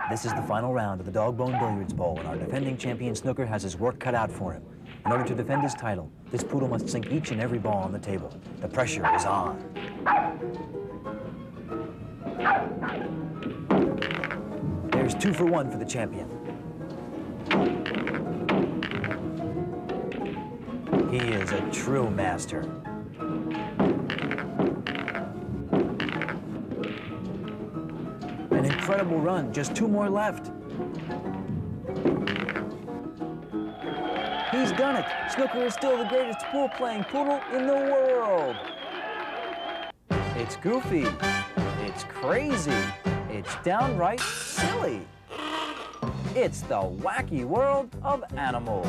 This is the final round of the Dogbone Billiards Bowl, and our defending champion Snooker has his work cut out for him. In order to defend his title, this poodle must sink each and every ball on the table. The pressure is on. There's 2 for 1 for the champion. He is a true master. An incredible run, just 2 more left. He's done it. Snooker is still the greatest pool-playing poodle in the world. It's goofy. It's crazy. It's downright silly. It's the wacky world of animals.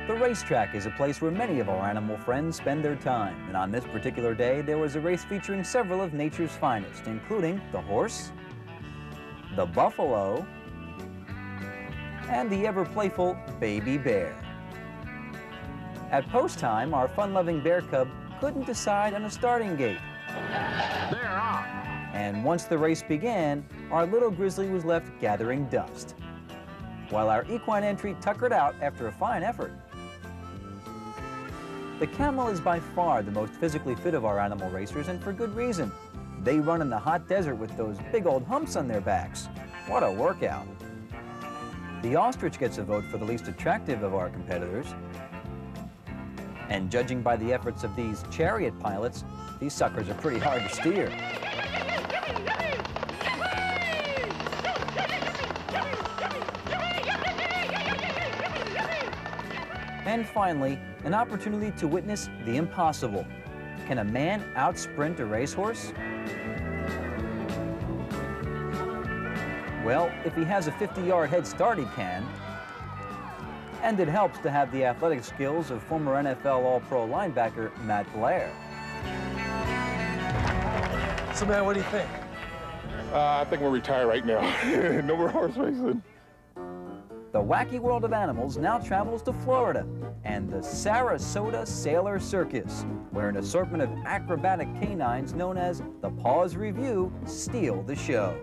The racetrack is a place where many of our animal friends spend their time, and on this particular day, there was a race featuring several of nature's finest, including the horse, the buffalo, and the ever-playful baby bear. At post time, our fun-loving bear cub couldn't decide on a starting gait. They're off. And once the race began, our little grizzly was left gathering dust, while our equine entry tuckered out after a fine effort. The camel is by far the most physically fit of our animal racers, and for good reason. They run in the hot desert with those big old humps on their backs. What a workout. The ostrich gets a vote for the least attractive of our competitors. And judging by the efforts of these chariot pilots, these suckers are pretty hard to steer. And finally, an opportunity to witness the impossible. Can a man outsprint a racehorse? Well, if he has a 50-yard head start, he can. And it helps to have the athletic skills of former NFL All-Pro linebacker Matt Blair. So, man, what do you think? I think we'll retire right now. No more horse racing. The wacky world of animals now travels to Florida and the Sarasota Sailor Circus, where an assortment of acrobatic canines known as the Paws Review steal the show.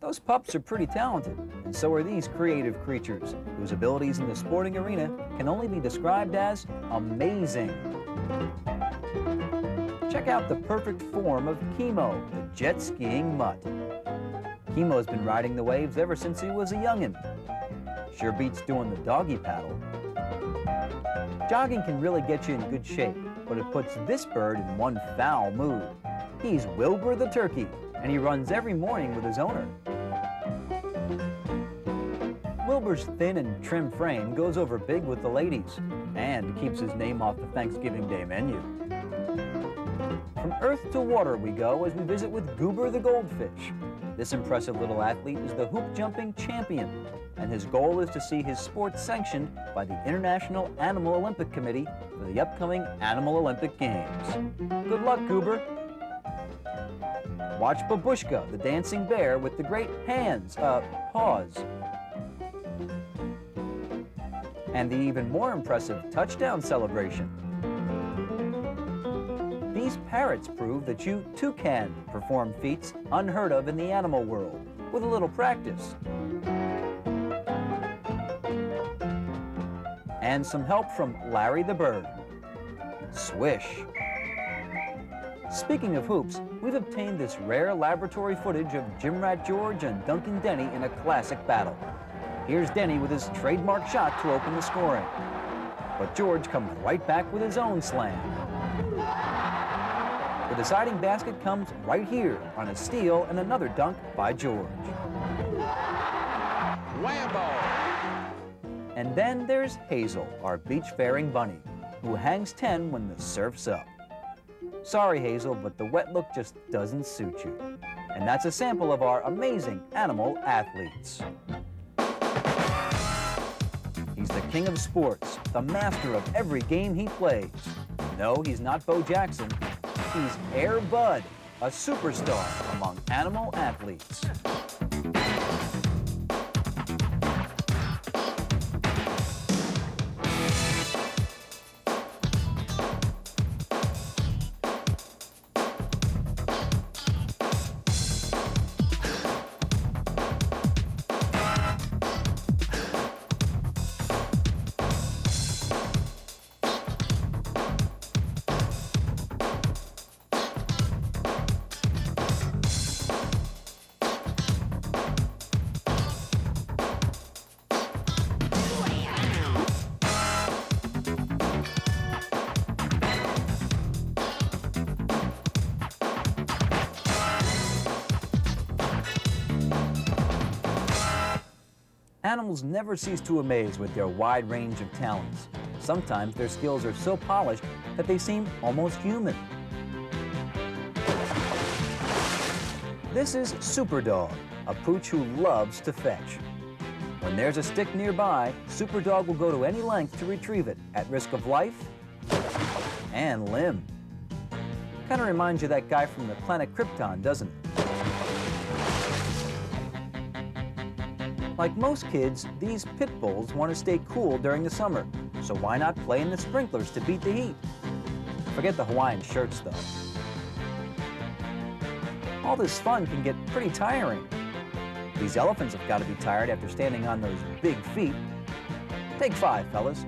Those pups are pretty talented, and so are these creative creatures, whose abilities in the sporting arena can only be described as amazing. Check out the perfect form of Kimo, the jet skiing mutt. Kimo's been riding the waves ever since he was a youngin'. Sure beats doing the doggy paddle. Jogging can really get you in good shape, but it puts this bird in one foul mood. He's Wilbur the turkey, and he runs every morning with his owner. Wilbur's thin and trim frame goes over big with the ladies and keeps his name off the Thanksgiving Day menu. From earth to water we go as we visit with Goober the goldfish. This impressive little athlete is the hoop jumping champion, and his goal is to see his sport sanctioned by the International Animal Olympic Committee for the upcoming Animal Olympic Games. Good luck, Goober. Watch Babushka, the dancing bear with the great paws. And the even more impressive touchdown celebration. These parrots prove that you too can perform feats unheard of in the animal world with a little practice. And some help from Larry the bird. Swish. Speaking of hoops, we've obtained this rare laboratory footage of Jim Rat George and Duncan Denny in a classic battle. Here's Denny with his trademark shot to open the scoring. But George comes right back with his own slam. The deciding basket comes right here on a steal and another dunk by George. Whammo! And then there's Hazel, our beach-faring bunny, who hangs 10 when the surf's up. Sorry, Hazel, but the wet look just doesn't suit you. And that's a sample of our amazing animal athletes. He's the king of sports, the master of every game he plays. No, he's not Bo Jackson. He's Air Bud, a superstar among animal athletes. Animals never cease to amaze with their wide range of talents. Sometimes their skills are so polished that they seem almost human. This is Superdog, a pooch who loves to fetch. When there's a stick nearby, Superdog will go to any length to retrieve it at risk of life and limb. Kind of reminds you of that guy from the planet Krypton, doesn't it? Like most kids, these pit bulls want to stay cool during the summer, so why not play in the sprinklers to beat the heat? Forget the Hawaiian shirts, though. All this fun can get pretty tiring. These elephants have got to be tired after standing on those big feet. Take 5, fellas.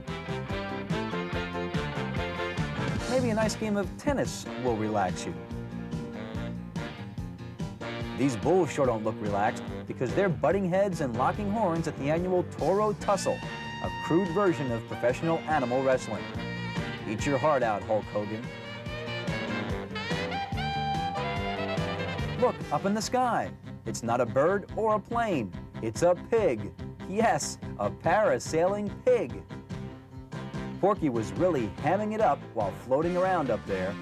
Maybe a nice game of tennis will relax you. These bulls sure don't look relaxed because they're butting heads and locking horns at the annual Toro Tussle, a crude version of professional animal wrestling. Eat your heart out, Hulk Hogan. Look, up in the sky. It's not a bird or a plane. It's a pig. Yes, a parasailing pig. Porky was really hamming it up while floating around up there.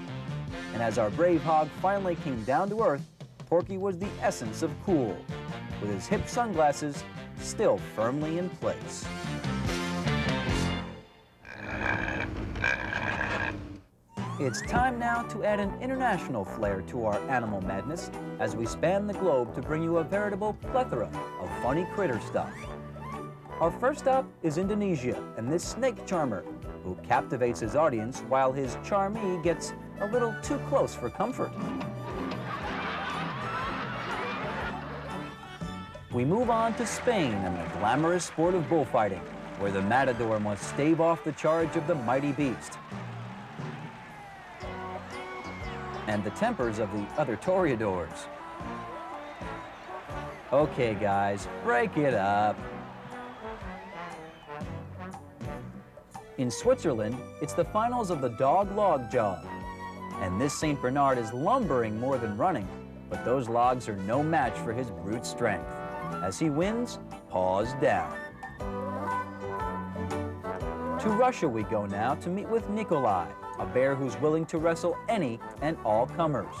And as our brave hog finally came down to earth, Porky was the essence of cool, with his hip sunglasses still firmly in place. It's time now to add an international flair to our animal madness as we span the globe to bring you a veritable plethora of funny critter stuff. Our first stop is Indonesia and this snake charmer, who captivates his audience while his charmee gets a little too close for comfort. We move on to Spain and the glamorous sport of bullfighting, where the matador must stave off the charge of the mighty beast. And the tempers of the other toreadors. Okay, guys, break it up. In Switzerland, it's the finals of the dog log jog. And this St. Bernard is lumbering more than running, but those logs are no match for his brute strength. As he wins, paws down. To Russia we go now to meet with Nikolai, a bear who's willing to wrestle any and all comers.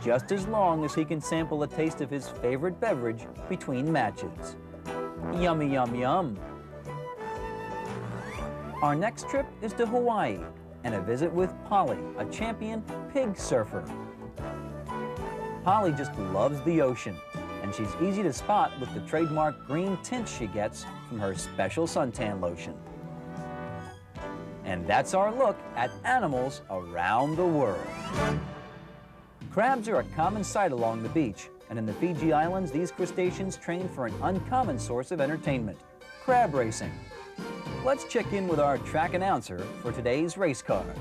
Just as long as he can sample a taste of his favorite beverage between matches. Yummy, yum, yum. Our next trip is to Hawaii and a visit with Polly, a champion pig surfer. Polly just loves the ocean, and she's easy to spot with the trademark green tint she gets from her special suntan lotion. And that's our look at animals around the world. Crabs are a common sight along the beach, and in the Fiji Islands, these crustaceans train for an uncommon source of entertainment, crab racing. Let's check in with our track announcer for today's race card.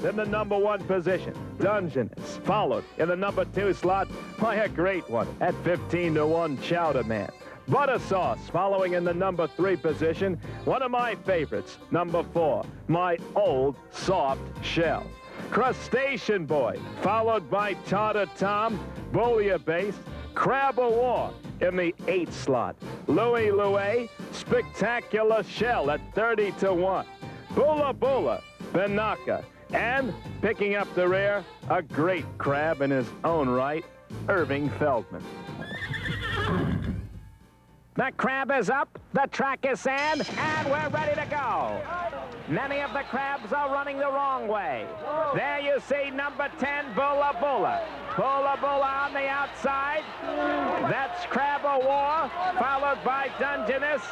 In the number 1 position, Dungeness, followed in the number 2 slot by a great one at 15-1 Chowder Man. Butter Sauce, following in the number 3 position, one of my favorites, number 4, my old soft shell. Crustacean Boy, followed by Tartar Tom, Bouillabaisse, Crab of War in the 8th slot. Louie Louie, Spectacular Shell at 30-1. Bula Bula, Banaka, and picking up the rear, a great crab in his own right, Irving Feldman. The crab is up, the track is sand, and we're ready to go. Many of the crabs are running the wrong way. There you see number 10, Bula Bula. Bula Bula on the outside. That's Crab of War, followed by Dungeness.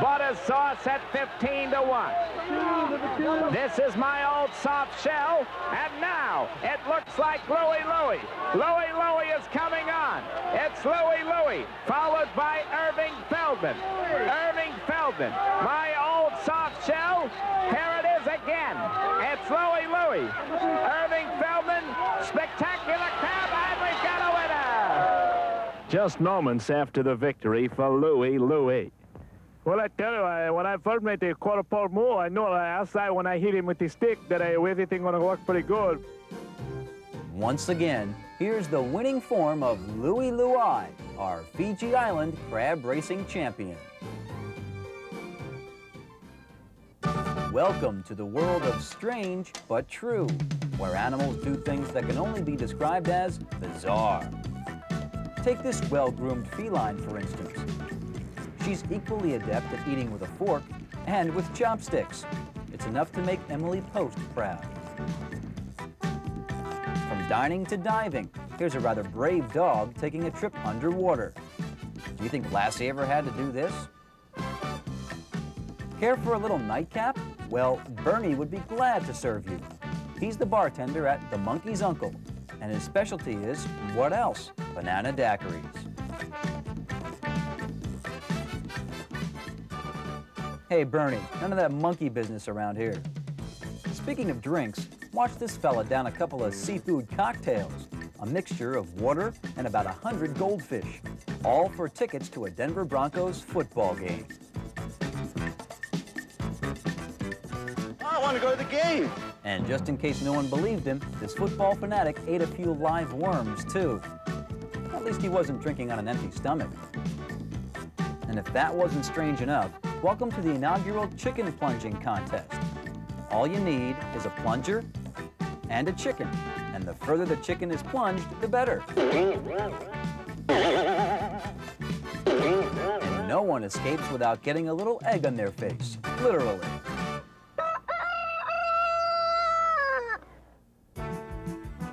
Butter Sauce at 15-1. This is my old soft shell, and now it looks like Louie Louie. Louie Louie is coming on. It's Louie Louie, followed by Irving Feldman. Irving Feldman, my old soft shell. Here it is again. It's Louie Louie. Irving Feldman, Spectacular Crab, and we've got a winner. Just moments after the victory for Louie Louie. Well, I tell you, when I first made the quarter pole move, I knew outside when I hit him with the stick that everything gonna work pretty good. Once again, here's the winning form of Louie Louie, our Fiji Island crab racing champion. Welcome to the world of strange but true, where animals do things that can only be described as bizarre. Take this well-groomed feline, for instance. She's equally adept at eating with a fork and with chopsticks. It's enough to make Emily Post proud. From dining to diving, here's a rather brave dog taking a trip underwater. Do you think Lassie ever had to do this? Care for a little nightcap? Well, Bernie would be glad to serve you. He's the bartender at The Monkey's Uncle, and his specialty is, what else? Banana daiquiris. Hey, Bernie, none of that monkey business around here. Speaking of drinks, watch this fella down a couple of seafood cocktails, a mixture of water and about 100 goldfish, all for tickets to a Denver Broncos football game. I want to go to the game. And just in case no one believed him, this football fanatic ate a few live worms, too. At least he wasn't drinking on an empty stomach. And if that wasn't strange enough, welcome to the inaugural chicken plunging contest. All you need is a plunger and a chicken, and the further the chicken is plunged, the better. And no one escapes without getting a little egg on their face, literally.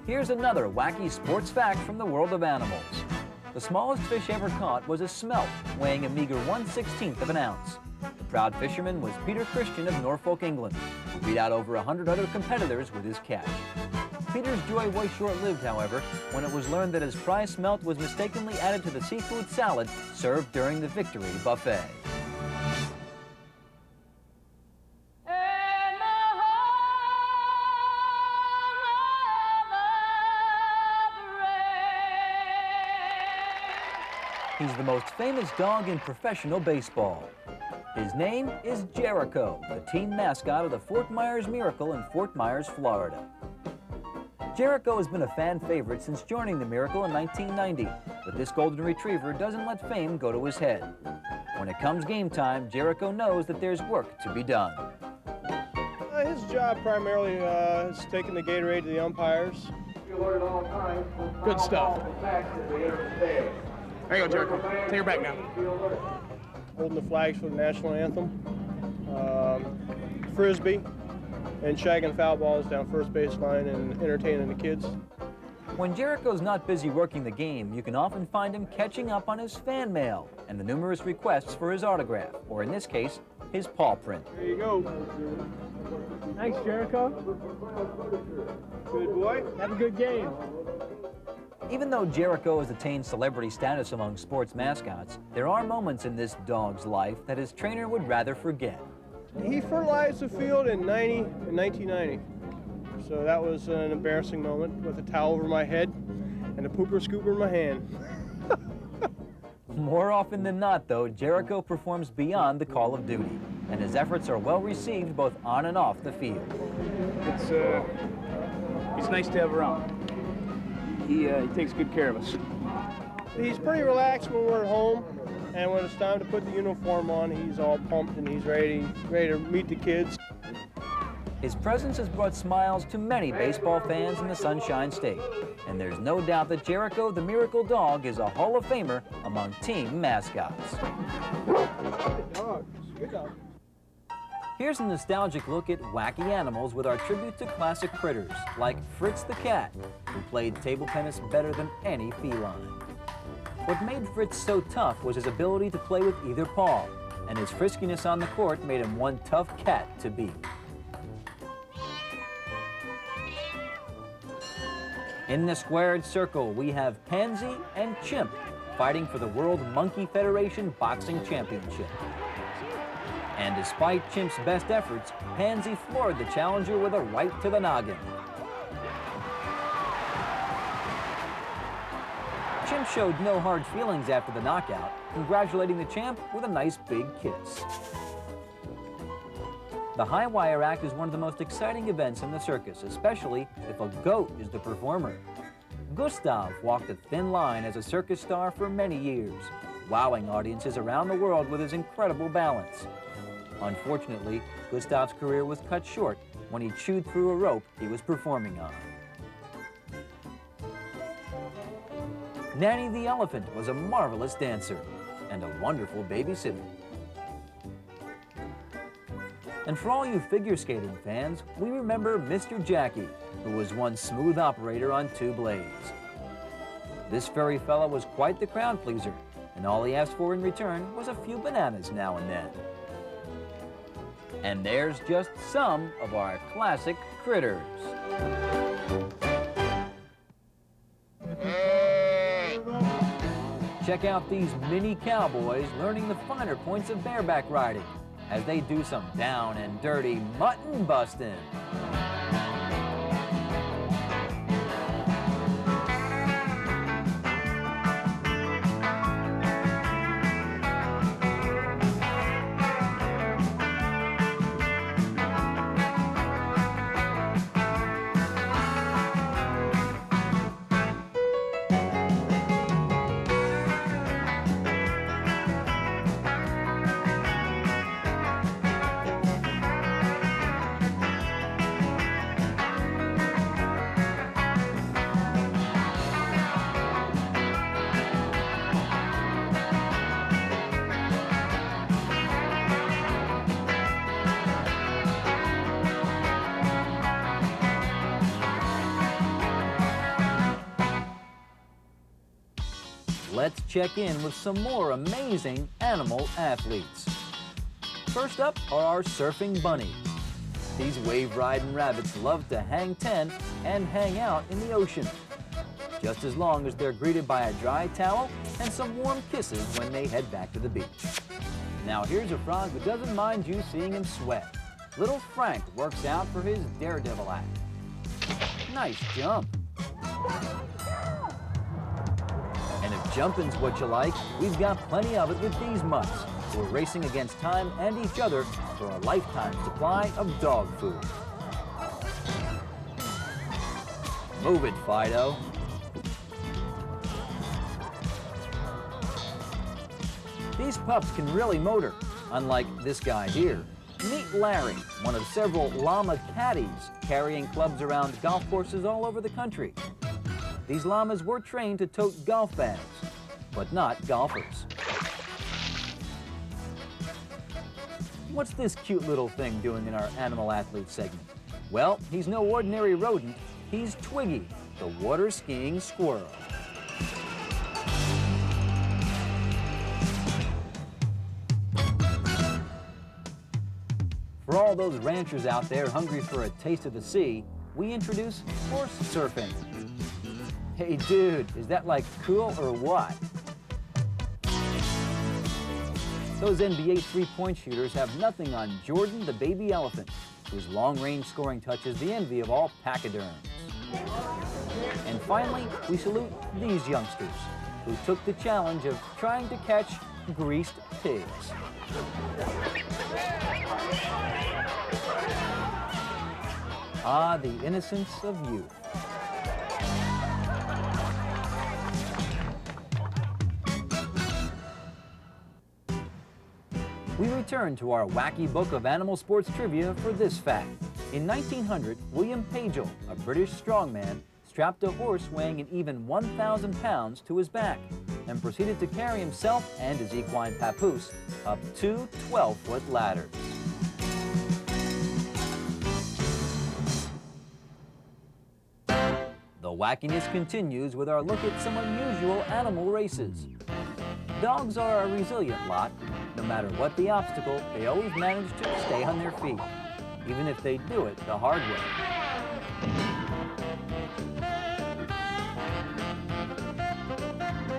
Here's another wacky sports fact from the world of animals. The smallest fish ever caught was a smelt, weighing a meager 1/16 of an ounce. The proud fisherman was Peter Christian of Norfolk, England, who beat out over 100 other competitors with his catch. Peter's joy was short-lived, however, when it was learned that his prize smelt was mistakenly added to the seafood salad served during the Victory Buffet. He's the most famous dog in professional baseball. His name is Jericho, the team mascot of the Fort Myers Miracle in Fort Myers, Florida. Jericho has been a fan favorite since joining the Miracle in 1990, but this golden retriever doesn't let fame go to his head. When it comes game time, Jericho knows that there's work to be done. His job primarily is taking the Gatorade to the umpires. Good stuff. There you go, Jericho. Take her back now. Holding the flags for the national anthem, frisbee, and shagging foul balls down first baseline and entertaining the kids. When Jericho's not busy working the game, you can often find him catching up on his fan mail and the numerous requests for his autograph, or in this case, his paw print. There you go. Thanks, Jericho. Good boy. Have a good game. Even though Jericho has attained celebrity status among sports mascots, there are moments in this dog's life that his trainer would rather forget. He fertilized the field in 1990. So that was an embarrassing moment with a towel over my head and a pooper scooper in my hand. More often than not, though, Jericho performs beyond the call of duty, and his efforts are well received both on and off the field. It's nice to have around. He takes good care of us. He's pretty relaxed when we're at home, and when it's time to put the uniform on, he's all pumped and he's ready to meet the kids. His presence has brought smiles to many baseball fans in the Sunshine State, and there's no doubt that Jericho the Miracle Dog is a Hall of Famer among team mascots. Good dog. Here's a nostalgic look at wacky animals with our tribute to classic critters, like Fritz the cat, who played table tennis better than any feline. What made Fritz so tough was his ability to play with either paw, and his friskiness on the court made him one tough cat to beat. In the squared circle, we have Pansy and Chimp fighting for the World Monkey Federation Boxing Championship. And despite Chimp's best efforts, Pansy floored the challenger with a right to the noggin. Chimp showed no hard feelings after the knockout, congratulating the champ with a nice big kiss. The high wire act is one of the most exciting events in the circus, especially if a goat is the performer. Gustav walked a thin line as a circus star for many years, wowing audiences around the world with his incredible balance. Unfortunately, Gustav's career was cut short when he chewed through a rope he was performing on. Nanny the elephant was a marvelous dancer and a wonderful babysitter. And for all you figure skating fans, we remember Mr. Jackie, who was one smooth operator on two blades. This furry fella was quite the crowd pleaser, and all he asked for in return was a few bananas now and then. And there's just some of our classic critters. Check out these mini cowboys learning the finer points of bareback riding as they do some down and dirty mutton busting. Let's check in with some more amazing animal athletes. First up are our surfing bunnies. These wave-riding rabbits love to hang 10 and hang out in the ocean, just as long as they're greeted by a dry towel and some warm kisses when they head back to the beach. Now here's a frog who doesn't mind you seeing him sweat. Little Frank works out for his daredevil act. Nice jump. And if jumping's what you like, we've got plenty of it with these mutts, who are racing against time and each other for a lifetime supply of dog food. Move it, Fido. These pups can really motor, unlike this guy here. Meet Larry, one of several llama caddies carrying clubs around golf courses all over the country. These llamas were trained to tote golf bags, but not golfers. What's this cute little thing doing in our Animal Athlete segment? Well, he's no ordinary rodent. He's Twiggy, the water skiing squirrel. For all those ranchers out there hungry for a taste of the sea, we introduce horse surfing. Hey dude, is that like cool or what? Those NBA three-point shooters have nothing on Jordan the baby elephant, whose long-range scoring touch is the envy of all pachyderms. And finally, we salute these youngsters, who took the challenge of trying to catch greased pigs. Ah, the innocence of youth. We return to our wacky book of animal sports trivia for this fact. In 1900, William Pagel, a British strongman, strapped a horse weighing an even 1,000 pounds to his back and proceeded to carry himself and his equine papoose up 2 12-foot ladders. The wackiness continues with our look at some unusual animal races. Dogs are a resilient lot. No matter what the obstacle, they always manage to stay on their feet, even if they do it the hard way.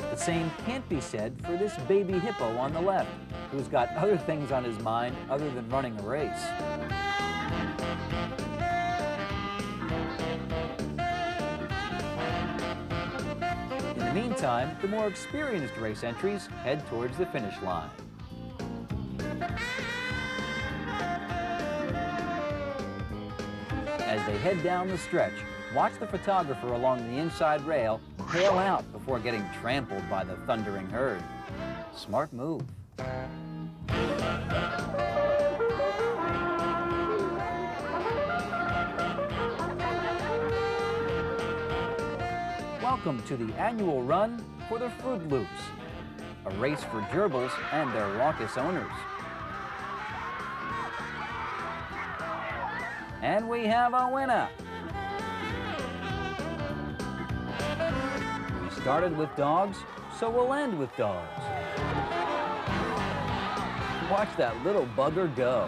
The same can't be said for this baby hippo on the left, who's got other things on his mind other than running a race. In the meantime, the more experienced race entries head towards the finish line. As they head down the stretch, watch the photographer along the inside rail tail out before getting trampled by the thundering herd. Smart move. Welcome to the annual run for the Fruit Loops, a race for gerbils and their raucous owners. And we have a winner. We started with dogs, so we'll end with dogs. Watch that little bugger go.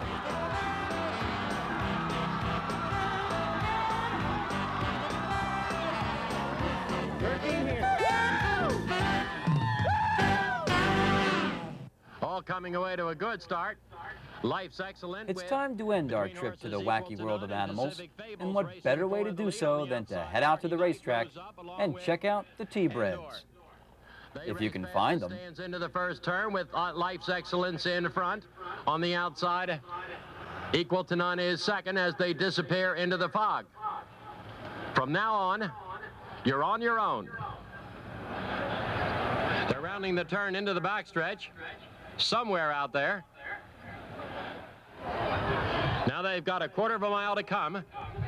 All coming away to a good start. Life's excellent. It's time to end our trip to the wacky world of animals, and what better way to do so than to head out to the racetrack and check out the T-Breds, if you can find them. Stands into the first turn with Life's Excellence in front. On the outside, Equal to None is second as they disappear into the fog. From now on, you're on your own. They're rounding the turn into the backstretch. Somewhere out there. Now they've got a quarter of a mile to come.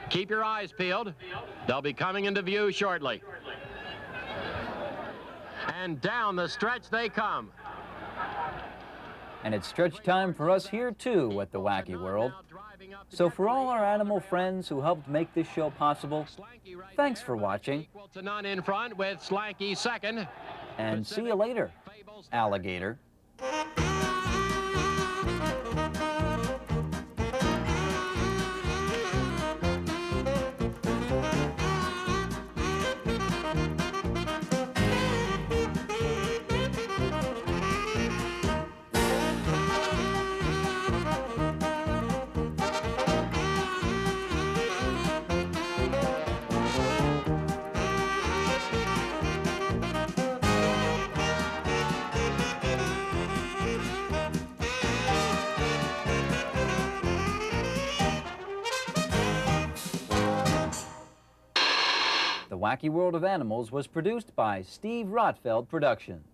Keep your eyes peeled. They'll be coming into view shortly. And down the stretch they come. And it's stretch time for us here too at the Wacky World. So for all our animal friends who helped make this show possible, thanks for watching. Equal to None in front with Slanky second. And see you later, alligator. Wacky World of Animals was produced by Steve Rotfeld Productions.